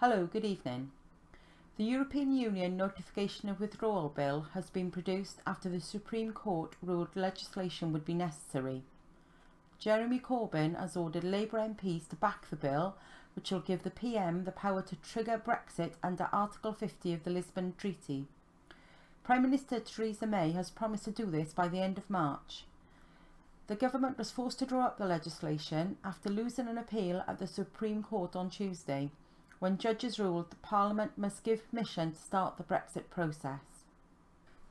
Hello, good evening. The European Union Notification of Withdrawal Bill has been produced after the Supreme Court ruled legislation would be necessary. Jeremy Corbyn has ordered Labour MPs to back the bill, which will give the PM the power to trigger Brexit under Article 50 of the Lisbon Treaty. Prime Minister Theresa May has promised to do this by the end of March. The government was forced to draw up the legislation after losing an appeal at the Supreme Court on Tuesday, when judges ruled that Parliament must give permission to start the Brexit process.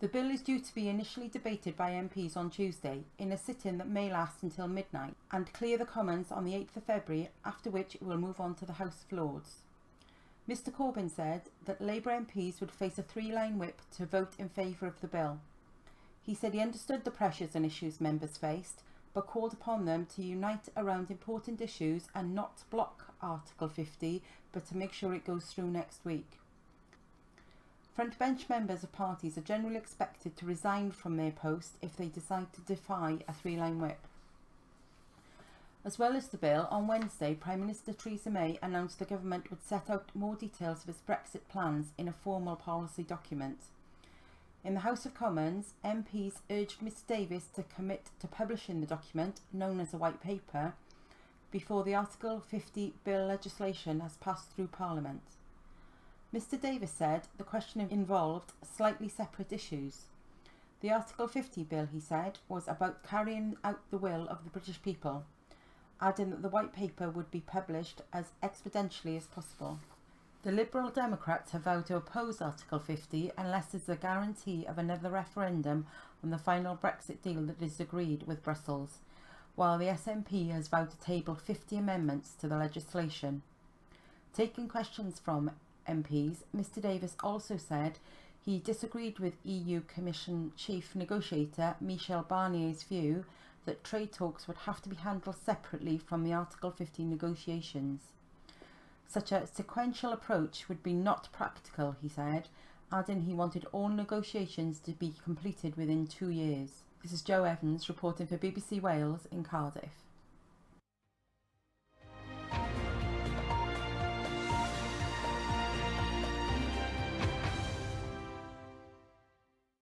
The bill is due to be initially debated by MPs on Tuesday, in a sit-in that may last until midnight, and clear the Commons on the 8th of February, after which it will move on to the House of Lords. Mr Corbyn said that Labour MPs would face a three-line whip to vote in favour of the bill. He said he understood the pressures and issues members faced, but called upon them to unite around important issues and not to block Article 50, but to make sure it goes through next week. Frontbench members of parties are generally expected to resign from their post if they decide to defy a three-line whip. As well as the bill, on Wednesday, Prime Minister Theresa May announced the government would set out more details of its Brexit plans in a formal policy document. In the House of Commons, MPs urged Mr Davis to commit to publishing the document, known as a white paper, before the Article 50 bill legislation has passed through Parliament. Mr Davis said the question involved slightly separate issues. The Article 50 bill, he said, was about carrying out the will of the British people, adding that the white paper would be published as expeditious as possible. The Liberal Democrats have vowed to oppose Article 50 unless there is a guarantee of another referendum on the final Brexit deal that is agreed with Brussels, while the SNP has vowed to table 50 amendments to the legislation. Taking questions from MPs, Mr Davis also said he disagreed with EU Commission Chief Negotiator Michel Barnier's view that trade talks would have to be handled separately from the Article 50 negotiations. Such a sequential approach would be not practical, he said, adding he wanted all negotiations to be completed within 2 years. This is Jo Evans reporting for BBC Wales in Cardiff.